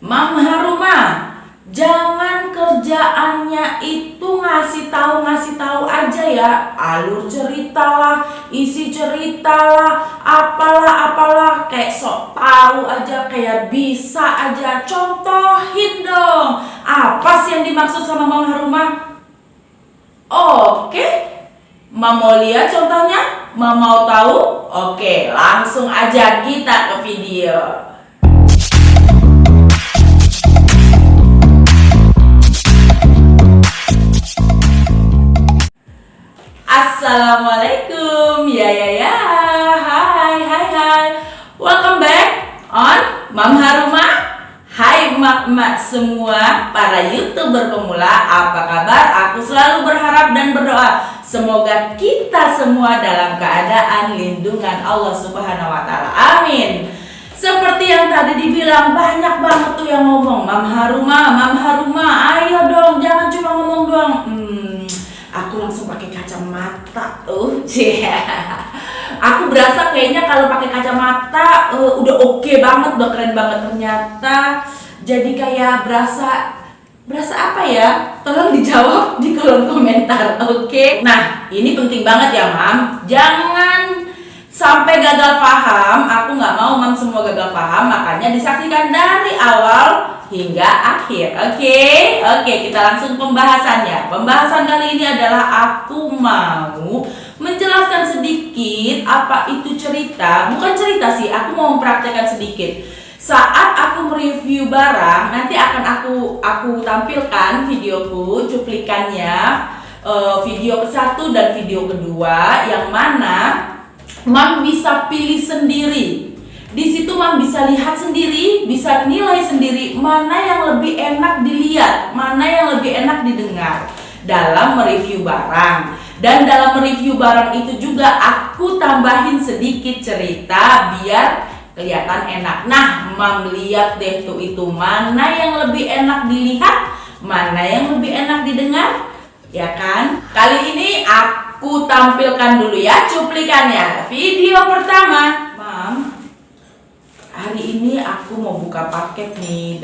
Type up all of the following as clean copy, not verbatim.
Mam Haruma, jangan kerjaannya itu ngasih tahu aja ya. Alur cerita lah, isi cerita lah, apalah kayak sok tahu aja, kayak bisa aja. Contohin dong, apa sih yang dimaksud sama Mam Haruma? Oke, Mam mau lihat contohnya? Mam mau tahu? Oke, langsung aja kita ke video. Assalamualaikum, ya, hai, welcome back on Mam Haruma. Hai emak-emak semua, para YouTuber pemula, apa kabar? Aku selalu berharap dan berdoa semoga kita semua dalam keadaan lindungan Allah Subhanahu wa Ta'ala. Amin. Seperti yang tadi dibilang, banyak banget tuh yang ngomong Mam Haruma, ayo dong, jangan cuma ngomong doang. Aku langsung pakai kacamata tuh. Aku berasa kayaknya kalau pakai kacamata udah oke banget, udah keren banget ternyata. Jadi kayak berasa apa ya? Tolong dijawab di kolom komentar, oke? Nah, ini penting banget ya, Mam. Jangan sampai gagal paham. Aku nggak mau Mam semua gagal paham, makanya disaksikan dari awal hingga akhir. Oke, kita langsung pembahasannya. Pembahasan kali ini adalah aku mau menjelaskan sedikit apa itu cerita. Bukan cerita sih, aku mau mempraktekkan sedikit. Saat aku mereview barang, nanti akan aku tampilkan videoku, cuplikannya, video ke-1 dan video kedua, yang mana Mam bisa pilih sendiri. Di situ Mam bisa lihat sendiri, bisa nilai sendiri mana yang lebih enak dilihat, mana yang lebih enak didengar dalam mereview barang. Dan dalam mereview barang itu juga aku tambahin sedikit cerita biar kelihatan enak. Nah, Mam lihat deh tuh itu mana yang lebih enak dilihat, mana yang lebih enak didengar, ya kan? Kali ini aku tampilkan dulu ya cuplikannya. Video pertama, Mam. Hari ini aku mau buka paket nih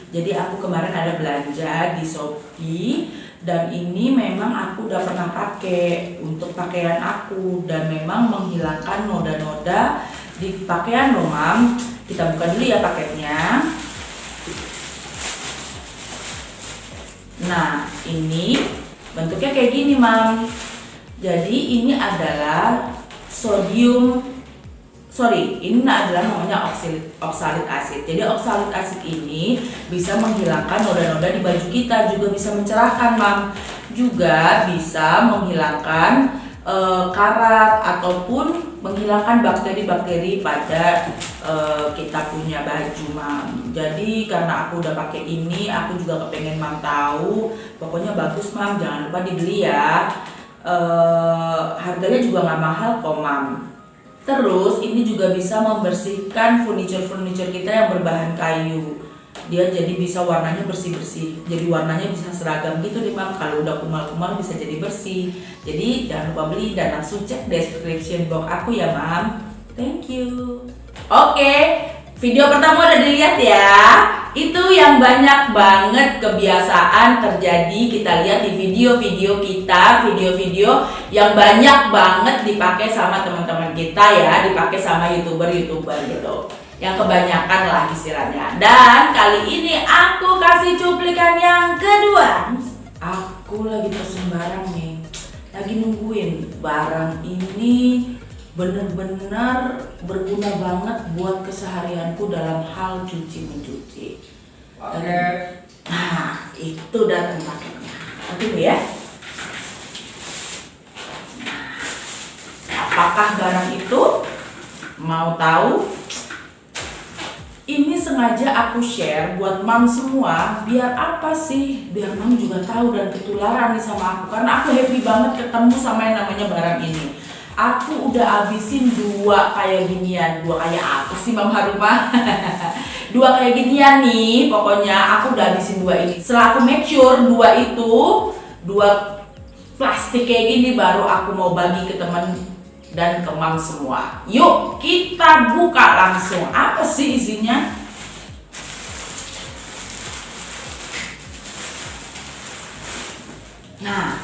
jadi aku kemarin ada belanja di Shopee, dan ini memang aku udah pernah pakai untuk pakaian aku dan memang menghilangkan noda-noda di pakaian loh, Mam. Kita buka dulu ya paketnya. Nah, ini bentuknya kayak gini, Mam. Jadi ini adalah ini adalah namanya oksalit asid. Jadi oksalit asid ini bisa menghilangkan noda-noda di baju kita, juga bisa mencerahkan, Mam. Juga bisa menghilangkan karat ataupun menghilangkan bakteri-bakteri pada kita punya baju, Mam. Jadi karena aku udah pakai ini, aku juga kepengen Mam tahu. Pokoknya bagus, Mam. Jangan lupa dibeli ya. Harganya juga nggak mahal kok, Mam. Terus ini juga bisa membersihkan furniture kita yang berbahan kayu. Dia jadi bisa warnanya bersih-bersih. Jadi warnanya bisa seragam gitu nih, Mam. Kalau udah kumal-kumal bisa jadi bersih. Jadi jangan lupa beli dan langsung cek description box aku ya, Mam. Thank you. Oke, video pertama udah dilihat ya. Itu yang banyak banget kebiasaan terjadi, kita lihat di video-video kita, video-video yang banyak banget dipakai sama teman-teman kita ya, dipakai sama YouTuber gitu. Yang kebanyakan lah istilahnya. Dan kali ini aku kasih cuplikan yang kedua. Aku lagi pesen barang nih, lagi nungguin barang ini bener-bener berguna banget buat keseharianku dalam hal cuci-mencuci. Nah, itu datang paketnya. Oke ya. Apakah barang itu? Mau tahu? Ini sengaja aku share buat Mam semua. Biar apa sih? Biar Mam juga tahu dan ketularan nih sama aku. Karena aku happy banget ketemu sama yang namanya barang ini. Aku udah habisin 2 kayak ginian. 2 kayak apa sih, Mam Haruma? 2 kayak ginian nih. Pokoknya aku udah habisin 2 ini. Setelah aku make sure 2 plastik kayak gini, baru aku mau bagi ke temen dan ke Mam semua. Yuk kita buka langsung. Apa sih isinya? Nah,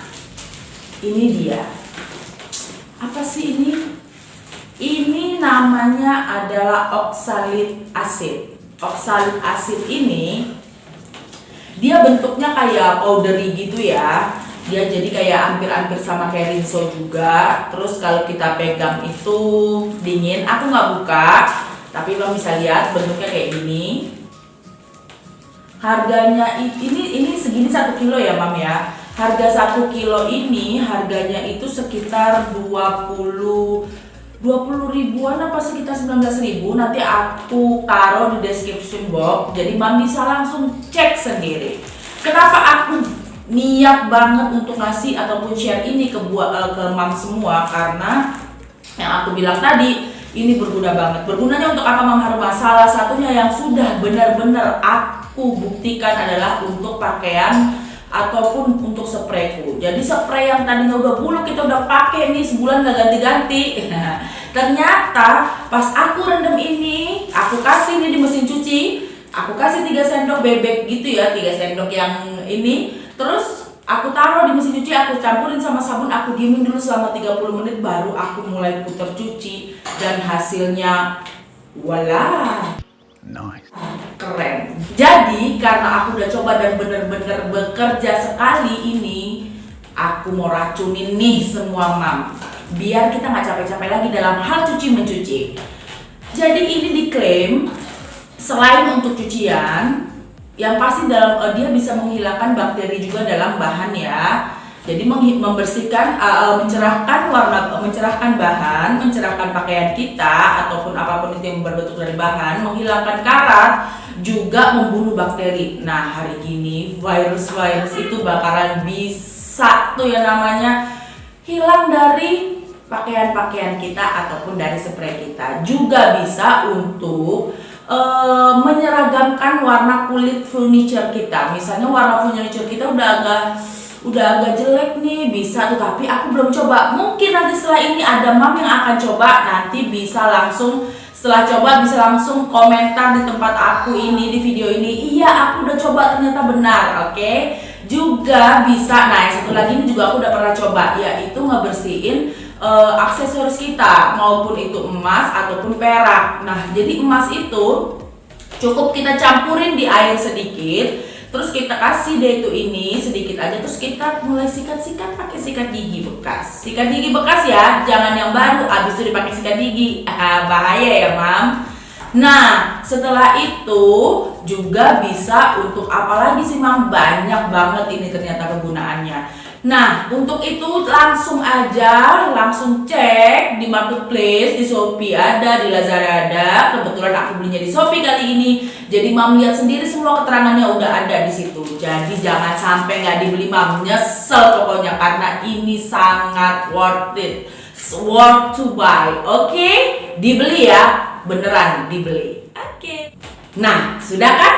ini dia. Apa sih ini? Ini namanya adalah oksalik asid. Oksalik asid ini dia bentuknya kayak powdery gitu ya. Dia jadi kayak hampir-hampir sama kayak rinso juga. Terus kalau kita pegang itu dingin. Aku nggak buka, tapi lo bisa lihat bentuknya kayak gini. Harganya ini segini 1 kilo ya Mam ya. Harga 1 kilo ini harganya itu sekitar 20 ribuan apa sekitar 19 ribu. Nanti aku taruh di description box, jadi Mam bisa langsung cek sendiri. Kenapa aku niat banget untuk ngasih ataupun share ini ke Mam semua, karena yang aku bilang tadi ini berguna banget. Bergunanya untuk apa Mam Haruma? Salah satunya yang sudah benar-benar aku buktikan adalah untuk pakaian ataupun untuk sprayku. Jadi spray yang tadinya udah buluk kita udah pakai nih sebulan gak ganti-ganti. Ternyata pas aku rendam ini, aku kasih nih di mesin cuci, aku kasih 3 sendok bebek gitu ya, 3 sendok yang ini. Terus aku taruh di mesin cuci, aku campurin sama sabun, aku diemin dulu selama 30 menit baru aku mulai putar cuci, dan hasilnya voila. Nice. Keren. Jadi karena aku udah coba dan bener-bener bekerja sekali ini, aku mau racunin nih semua Mam, biar kita nggak capek-capek lagi dalam hal cuci-mencuci. Jadi ini diklaim selain untuk cucian, yang pasti dalam dia bisa menghilangkan bakteri juga dalam bahan ya. Jadi membersihkan, mencerahkan warna, mencerahkan bahan, mencerahkan pakaian kita ataupun apapun itu yang berbentuk dari bahan, menghilangkan karat, juga membunuh bakteri. Nah hari gini virus-virus itu bakalan bisa tuh ya namanya hilang dari pakaian-pakaian kita ataupun dari spray kita. Juga bisa untuk menyeragamkan warna kulit furniture kita. Misalnya warna furniture kita udah agak jelek nih, bisa tuh, tapi aku belum coba. Mungkin nanti setelah ini ada Mam yang akan coba, nanti bisa langsung setelah coba bisa langsung komentar di tempat aku ini, di video ini, iya aku udah coba ternyata benar. Oke. Juga bisa, nah yang satu lagi ini juga aku udah pernah coba, yaitu ngebersihin aksesoris kita, maupun itu emas ataupun perak. Nah jadi emas itu cukup kita campurin di air sedikit, terus kita kasih deh itu ini sedikit aja, terus kita mulai sikat-sikat pakai sikat gigi bekas. Sikat gigi bekas ya, jangan yang baru abis itu dipakai sikat gigi, bahaya ya Mam. Nah setelah itu juga bisa untuk apalagi sih Mam, banyak banget ini ternyata kegunaannya. Nah untuk itu langsung cek di marketplace, di Shopee ada, di Lazada ada. Kebetulan aku belinya di Shopee kali ini, jadi Mam lihat sendiri semua keterangannya udah ada di situ. Jadi jangan sampai nggak dibeli Mam, nyesel pokoknya, karena ini sangat worth it, worth to buy. Oke, dibeli ya, beneran dibeli. Oke. Nah sudah kan?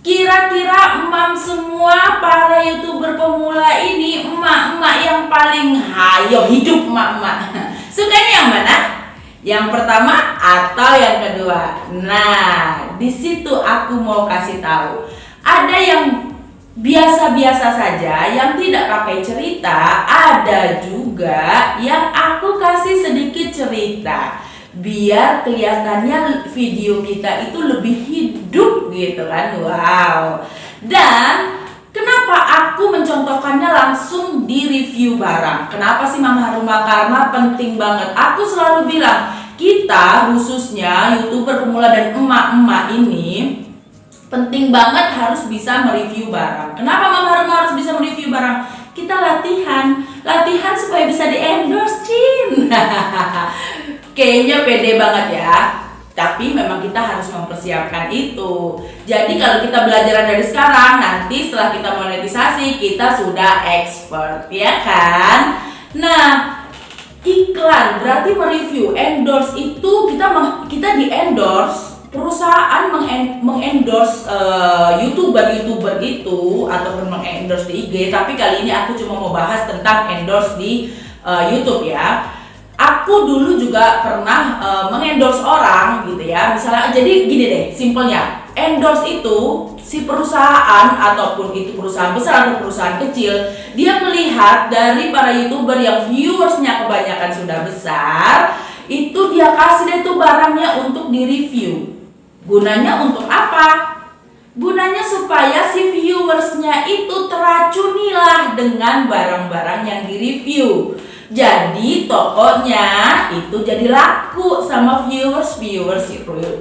Kira-kira Mam semua para YouTuber pemula ini, emak-emak yang paling hayo hidup emak-emak, sukanya yang mana? Yang pertama atau yang kedua? Nah, di situ aku mau kasih tahu. Ada yang biasa-biasa saja, yang tidak pakai cerita, ada juga yang aku kasih sedikit cerita, biar kelihatannya video kita itu lebih hidup gitu kan. Wow. Dan kenapa aku mencontohkannya langsung di review barang? Kenapa sih Mam Haruma? Karena penting banget. Aku selalu bilang, kita khususnya YouTuber pemula dan emak-emak ini penting banget harus bisa mereview barang. Kenapa Mam Haruma harus bisa mereview barang? Kita latihan supaya bisa di endorse, Cin. Kayaknya pede banget ya, tapi memang kita harus mempersiapkan itu. Jadi kalau kita belajar dari sekarang, nanti setelah kita monetisasi kita sudah expert, ya kan? Nah, iklan berarti mereview, endorse itu kita di endorse, perusahaan mengendorse YouTuber itu ataupun mengendorse di IG. Tapi kali ini aku cuma mau bahas tentang endorse di YouTube ya. Aku dulu juga pernah mengendorse orang gitu ya. Misalnya, jadi gini deh simpelnya, endorse itu si perusahaan, ataupun itu perusahaan besar atau perusahaan kecil, dia melihat dari para YouTuber yang viewersnya kebanyakan sudah besar, itu dia kasih deh tuh barangnya untuk di-review. Gunanya untuk apa? Gunanya supaya si viewersnya itu teracunilah dengan barang-barang yang di-review. Jadi tokonya itu jadi laku sama viewers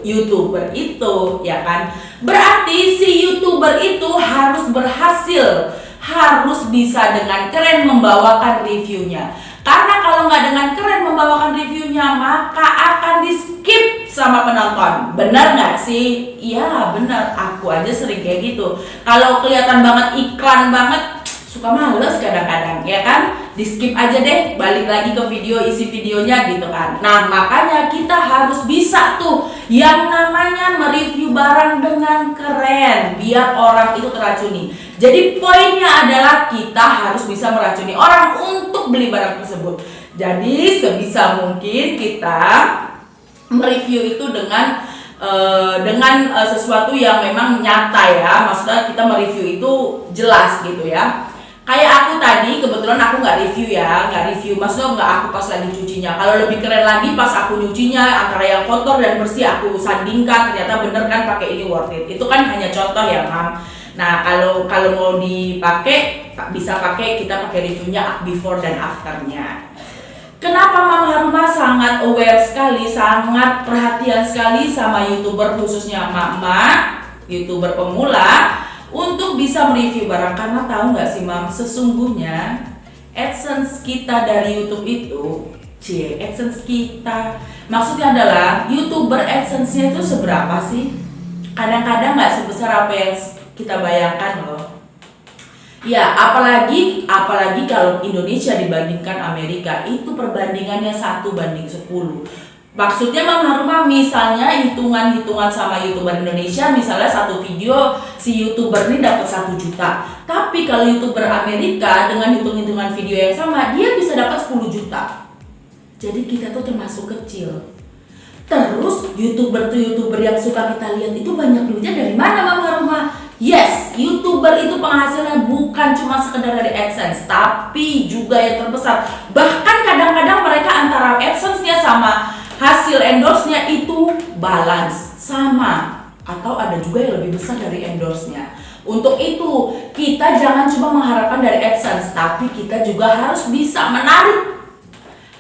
YouTuber itu, ya kan? Berarti si YouTuber itu harus berhasil, harus bisa dengan keren membawakan reviewnya. Karena kalau nggak dengan keren membawakan reviewnya, maka akan di skip sama penonton. Benar nggak sih? Iya benar. Aku aja sering kayak gitu. Kalau kelihatan banget iklan banget, suka males kadang-kadang, ya kan? Di skip aja deh, balik lagi ke video, isi videonya gitu kan. Nah makanya kita harus bisa tuh yang namanya mereview barang dengan keren, biar orang itu teracuni. Jadi poinnya adalah kita harus bisa meracuni orang untuk beli barang tersebut. Jadi sebisa mungkin kita mereview itu dengan sesuatu yang memang nyata ya. Maksudnya kita mereview itu jelas gitu ya. Kayak aku tadi, kebetulan aku nggak review, maksudnya nggak aku pas lagi cucinya. Kalau lebih keren lagi pas aku nyucinya, antara yang kotor dan bersih aku sandingkan, ternyata bener kan pakai ini worth it. Itu kan hanya contoh ya, Mam. Nah kalau mau dipakai, bisa kita pakai reviewnya before dan afternya. Kenapa Mama Haruma sangat aware sekali, sangat perhatian sekali sama YouTuber, khususnya emak-emak, YouTuber pemula, untuk bisa mereview barang? Karena tahu nggak sih Mam, sesungguhnya AdSense kita dari YouTube itu, AdSense kita, maksudnya adalah YouTuber AdSense-nya itu seberapa sih? Kadang-kadang nggak sebesar apa yang kita bayangkan loh. Ya, apalagi kalau Indonesia dibandingkan Amerika, itu perbandingannya 1:10. Maksudnya Mama Haruma misalnya hitungan-hitungan sama YouTuber Indonesia, misalnya satu video si YouTuber ini dapat 1 juta. Tapi kalau YouTuber Amerika dengan hitung-hitungan video yang sama, dia bisa dapat 10 juta. Jadi kita tuh termasuk kecil. Terus YouTuber yang suka kita lihat itu banyak duitnya dari mana Mama Haruma? Yes, YouTuber itu penghasilannya bukan cuma sekedar dari AdSense, tapi juga yang terbesar. Bahkan kadang-kadang mereka antara AdSense-nya sama hasil endorse-nya itu balance, sama, atau ada juga yang lebih besar dari endorse-nya. Untuk itu kita jangan cuma mengharapkan dari AdSense, tapi kita juga harus bisa menarik,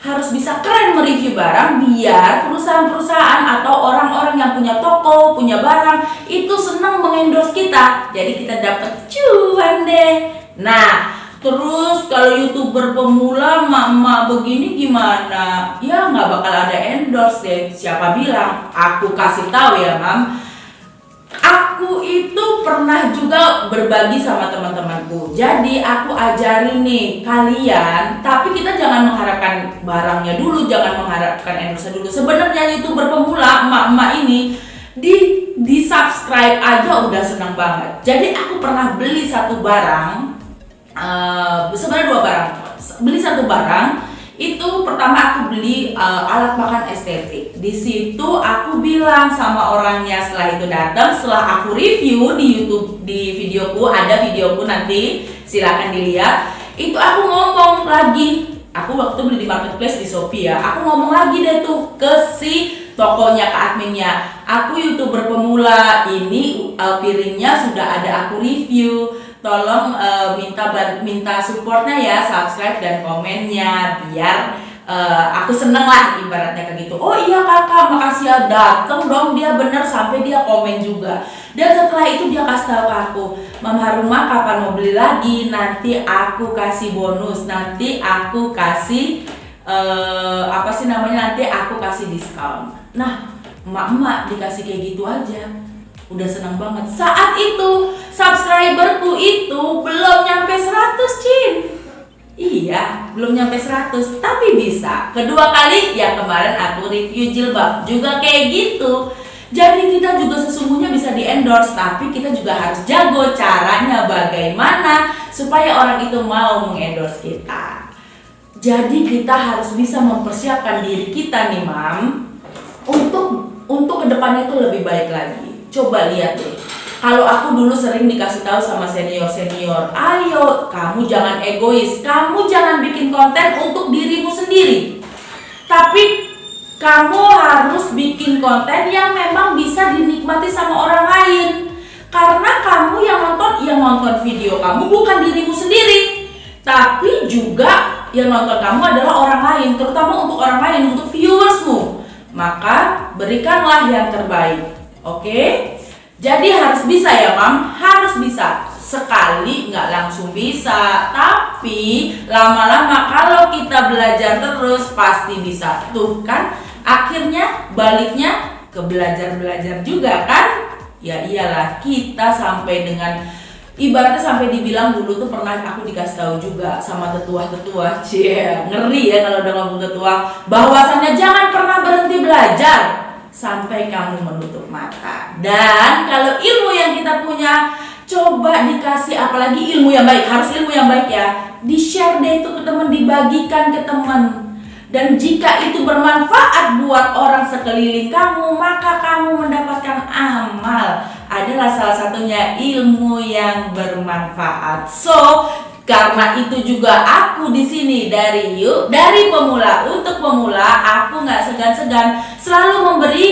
harus bisa keren mereview barang, biar perusahaan-perusahaan atau orang-orang yang punya toko, punya barang itu senang mengendorse kita. Jadi kita dapat cuan deh. Nah terus kalau YouTuber pemula mak-mak begini gimana? Ya nggak bakal ada endorse deh. Siapa bilang? Aku kasih tahu ya Mam. Aku itu pernah juga berbagi sama teman-temanku. Jadi aku ajarin nih kalian, tapi kita jangan mengharapkan barangnya dulu, jangan mengharapkan endorse dulu. Sebenarnya YouTuber pemula emak-emak ini di subscribe aja udah senang banget. Jadi aku pernah beli satu barang. Sebenarnya 2 barang. Beli satu barang itu, pertama aku beli alat makan estetik. Di situ aku bilang sama orangnya, setelah itu datang, setelah aku review di YouTube, di videoku, ada videoku nanti silakan dilihat. Itu aku ngomong lagi. Aku waktu beli di marketplace di Shopee ya. Aku ngomong lagi deh tuh ke si tokonya, ke adminnya. Aku YouTuber pemula, ini piringnya sudah ada aku review. Tolong minta supportnya ya, subscribe dan komennya, biar aku seneng lah ibaratnya kayak gitu. Oh iya kakak, makasih ya, dateng dong dia bener sampai dia komen juga. Dan setelah itu dia kasih tahu ke aku, Mama Haruma kapan mau beli lagi, nanti aku kasih bonus, nanti aku kasih nanti aku kasih diskon. Nah emak-emak dikasih kayak gitu aja udah senang banget. Saat itu subscriberku itu belum nyampe 100 Cin. Iya, belum nyampe 100, tapi bisa. Kedua kali yang kemarin aku review jilbab juga kayak gitu. Jadi kita juga sesungguhnya bisa di endorse, tapi kita juga harus jago caranya bagaimana supaya orang itu mau mengendorse kita. Jadi kita harus bisa mempersiapkan diri kita nih Mam, untuk kedepannya itu lebih baik lagi. Coba lihat deh. Kalau aku dulu sering dikasih tahu sama senior-senior, ayo kamu jangan egois, kamu jangan bikin konten untuk dirimu sendiri. Tapi kamu harus bikin konten yang memang bisa dinikmati sama orang lain. Karena kamu yang nonton video kamu bukan dirimu sendiri, tapi juga yang nonton kamu adalah orang lain, terutama untuk orang lain, untuk viewersmu. Maka berikanlah yang terbaik. Oke? Jadi harus bisa ya Mam, harus bisa. Sekali nggak langsung bisa, tapi lama-lama kalau kita belajar terus pasti bisa. Tuh kan, akhirnya baliknya ke belajar juga kan? Ya iyalah, kita sampai dengan ibaratnya sampai dibilang dulu tuh pernah aku dikasih tahu juga sama tetua-tetua, ngeri ya kalau udah ngomong tetua, bahwasannya jangan pernah berhenti belajar sampai kamu menutup mata. Dan kalau ilmu yang kita punya, coba dikasih, apalagi ilmu yang baik, harus ilmu yang baik ya, di-share deh itu ke teman, dibagikan ke teman. Dan jika itu bermanfaat buat orang sekeliling kamu, maka kamu mendapatkan amal. Adalah salah satunya ilmu yang bermanfaat. So, karena itu juga aku di sini dari pemula untuk pemula, aku nggak segan-segan selalu memberi,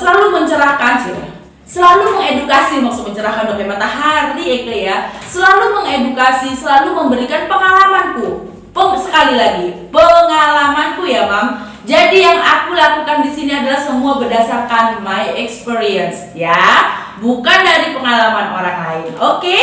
selalu mencerahkan sih. Selalu mengedukasi, maksud mencerahkan pakai matahari Ekle ya. Selalu mengedukasi, selalu memberikan pengalamanku. Sekali lagi, pengalamanku ya Mam. Jadi yang aku lakukan di sini adalah semua berdasarkan my experience ya, bukan dari pengalaman orang lain. Oke?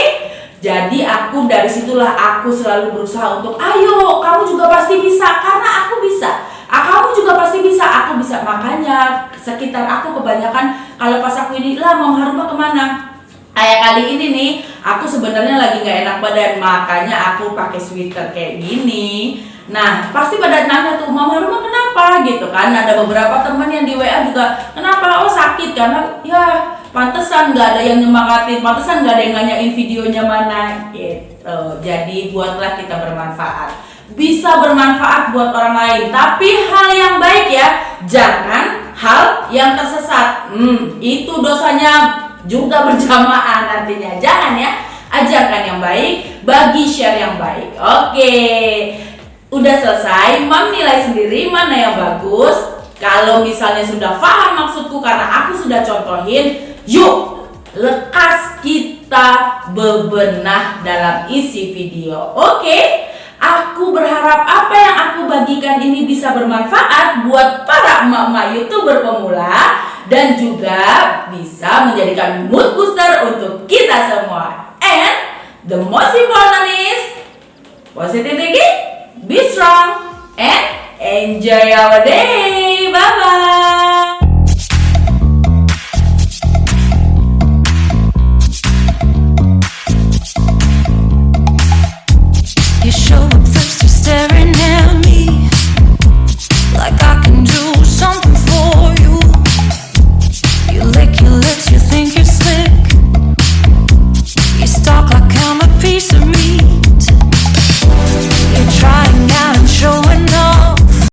Jadi dari situlah aku selalu berusaha untuk, ayo kamu juga pasti bisa, karena aku bisa. Kamu juga pasti bisa, aku bisa. Makanya sekitar aku kebanyakan kalau pas aku ini, lah Mam Haruma kemana? Kayak kali ini nih, aku sebenarnya lagi nggak enak badan, makanya aku pakai sweater kayak gini. Nah, pasti pada nanya tuh, Mam Haruma kenapa gitu kan? Ada beberapa teman yang di WA juga, kenapa? Oh sakit, karena ya pantesan nggak ada yang nyemangatin, pantesan nggak ada yang nanyain videonya mana gitu. Jadi buatlah kita bermanfaat, bisa bermanfaat buat orang lain, tapi hal yang baik ya, jangan hal yang tersesat. Itu dosanya juga berjamaah nantinya. Jangan ya, ajarkan yang baik, bagi share yang baik. Oke, udah selesai, Mam nilai sendiri mana yang bagus. Kalau misalnya sudah paham maksudku karena aku sudah contohin, yuk lekas kita bebenah dalam isi video. Oke, aku berharap apa yang aku bagikan ini bisa bermanfaat buat para emak-emak YouTuber pemula, dan juga bisa menjadikan mood booster untuk kita semua. And the most important is positive thinking, be strong, and enjoy our day. Bye bye. You show up first, you're staring at me like I can do something for you. You lick your lips, you think you